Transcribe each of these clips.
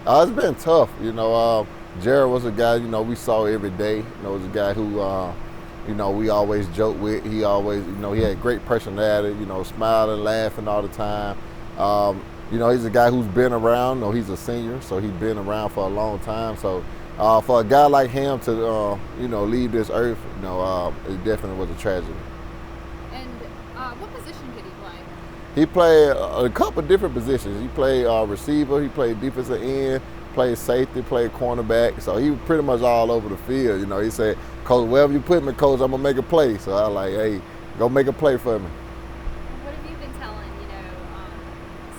It's been tough. Jared was a guy, we saw every day. Was a guy who, we always joke with. He always, he had great personality, smiling, laughing all the time. He's a guy who's been around. He's a senior, so he's been around for a long time. So for a guy like him to, leave this earth, it definitely was a tragedy. And what position did he play? He played a couple of different positions. He played receiver, he played defensive end, played safety, played cornerback. So he was pretty much all over the field. He said, "Coach, wherever you put me, Coach, I'm gonna make a play." So I was like, "Hey, go make a play for me." What have you been telling, his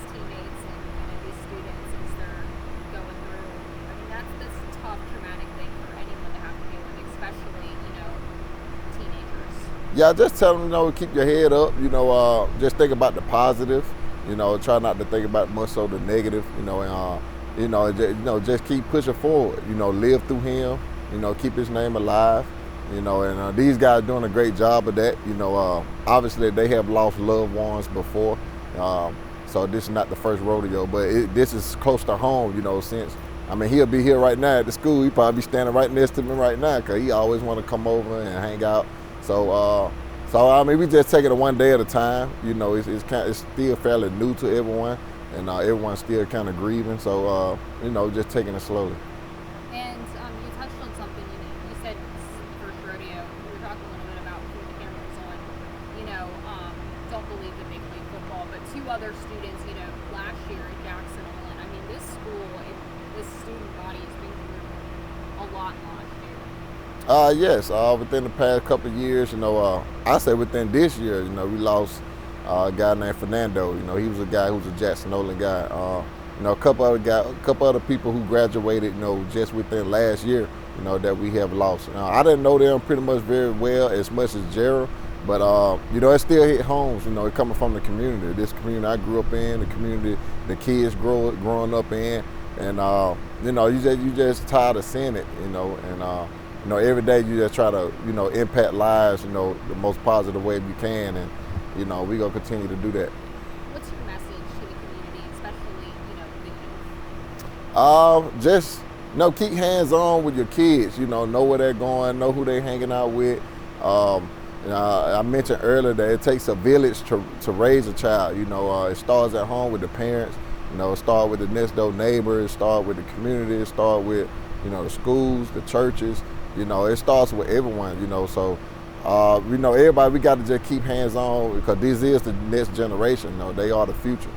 teammates and these students as they're going through? I mean, that's this tough, traumatic thing for anyone to have to deal with, especially, teenagers. Yeah, just tell them, keep your head up. Just think about the positive. Try not to think about much so the negative. Just keep pushing forward. Live through him. Keep his name alive. And these guys doing a great job of that. Obviously they have lost loved ones before, so this is not the first rodeo, but this is close to home. Since he'll be here right now at the school. He probably be standing right next to me right now because he always want to come over and hang out. So we just take it one day at a time. It's still fairly new to everyone, and everyone's still kind of grieving. So just taking it slowly. And you touched on something. You said this is the first rodeo. We were talking a little bit about before the camera was on. Don't believe in Big League football, but two other students. Last year at Jackson Olin. I mean, this school, this student body has been through a lot last year. Yes. Within the past couple of years, I say within this year, we lost a guy named Fernando. He was a guy who was a Jackson Olin guy. A couple other people who graduated, just within last year, that we have lost. I didn't know them pretty much very well as much as Gerald, but it still hit homes. It coming from the community, this community I grew up in, the community the kids growing up in, and you just tired of seeing it, and every day you just try to impact lives, the most positive way we can, and we gonna continue to do that. What's your message to the community, especially the youth? Just keep hands on with your kids. Know where they're going, know who they're hanging out with. I mentioned earlier that it takes a village to raise a child. It starts at home with the parents. It starts with the next door neighbors. It starts with the community. It starts with the schools, the churches. It starts with everyone. So everybody, we got to just keep hands on because this is the next generation. They are the future.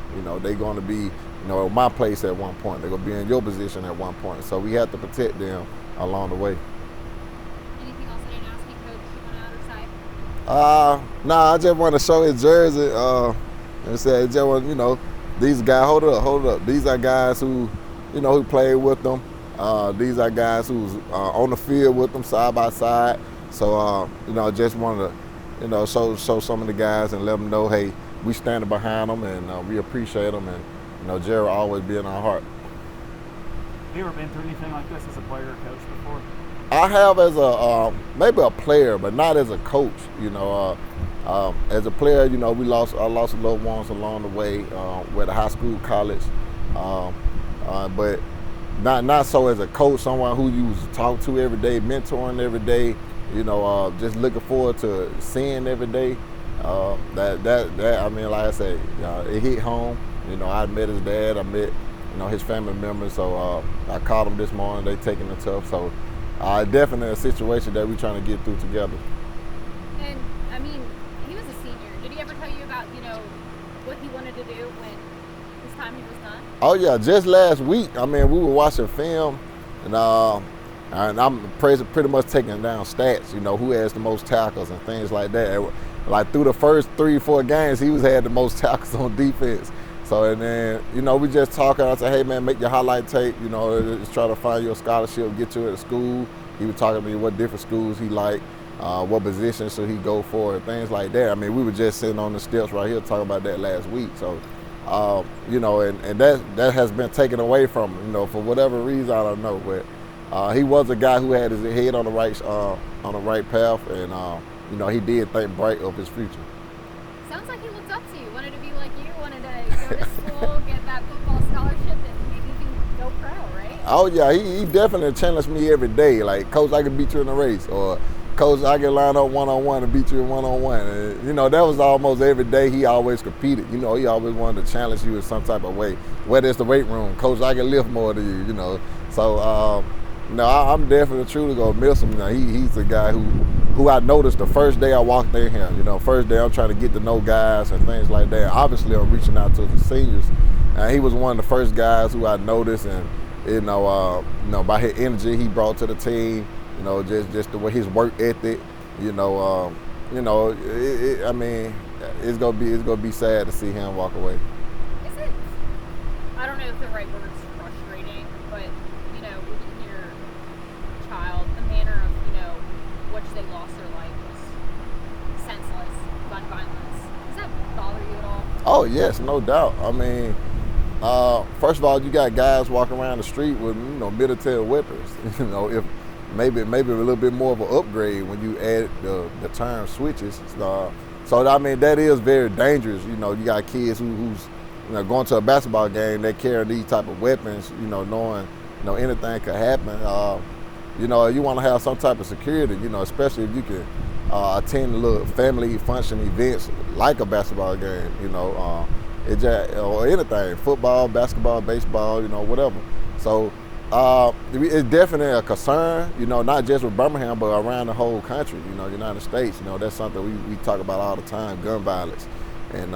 They're going to be my place at one point. They're going to be in your position at one point. So we have to protect them along the way. Anything else I didn't ask you, Coach, you want to add or say? Nah, I just want to show his jersey and say, these guys, hold up. These are guys who played with them. These are guys who's on the field with them side by side. So, just wanted to, show some of the guys and let them know, hey, we standing behind them and we appreciate them. And, Jared always be in our heart. Have you ever been through anything like this as a player or coach before? I have as maybe a player, but not as a coach. As a player, I lost loved ones along the way, with high school, college, but not so as a coach, someone who you talk to every day, mentoring every day. Just looking forward to seeing every day. Like I said, it hit home. I met his dad, I met, his family members. So I called them this morning. They taking it tough. So definitely a situation that we're trying to get through together. And he was a senior. Did he ever tell you about what he wanted to do when his time he was done? Oh yeah, just last week. We were watching film, and I'm pretty much taking down stats. Who has the most tackles and things like that. Like through the first 3-4 games, he had the most tackles on defense. So and then we just talking. I said, hey man, make your highlight tape. Just try to find you a scholarship, get you at school. He was talking to me what different schools he liked, what position should he go for, and things like that. We were just sitting on the steps right here talking about that last week. So. And that has been taken away from him, for whatever reason, I don't know. But he was a guy who had his head on the right path, and he did think bright of his future. Sounds like he looked up to you. Wanted to be like you. Wanted to go to school, get that football scholarship, and maybe even no pro, right? Oh yeah, he definitely challenged me every day. Like, coach, I can beat you in a race, or coach, I can line up one-on-one and beat you in one-on-one. And, you know, that was almost every day. He always competed. You know, he always wanted to challenge you in some type of way. Whether it's the weight room, coach, I can lift more than you. You know, so you know, I'm definitely truly gonna miss him. You know, he's a guy who I noticed the first day I walked in here. You know, first day I'm trying to get to know guys and things like that. Obviously, I'm reaching out to the seniors, and he was one of the first guys who I noticed, and you know, by his energy he brought to the team. You know, just the way his work ethic. I mean, it's gonna be sad to see him walk away. Is it? I don't know if the right word is frustrating, but you know, when you hear a child, the manner of which they lost their life was senseless, gun violence. Does that bother you at all? Oh yes, no doubt. I mean, first of all, you got guys walking around the street with military weapons. You know, if maybe a little bit more of an upgrade when you add the term switches. So I mean, that is very dangerous. You know, you got kids who's going to a basketball game, they carry these type of weapons. You know, knowing anything could happen. You know, you want to have some type of security. You know, especially if you can attend little family function events like a basketball game. You know, or anything, football, basketball, baseball. You know, whatever. So. It's definitely a concern, not just with Birmingham, but around the whole country, United States. That's something we talk about all the time, gun violence. And,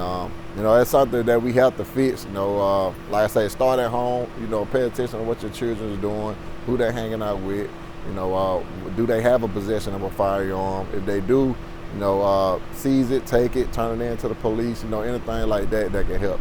that's something that we have to fix. Like I say, start at home, pay attention to what your children are doing, who they're hanging out with, do they have a possession of a firearm? If they do, seize it, take it, turn it in to the police, anything like that can help.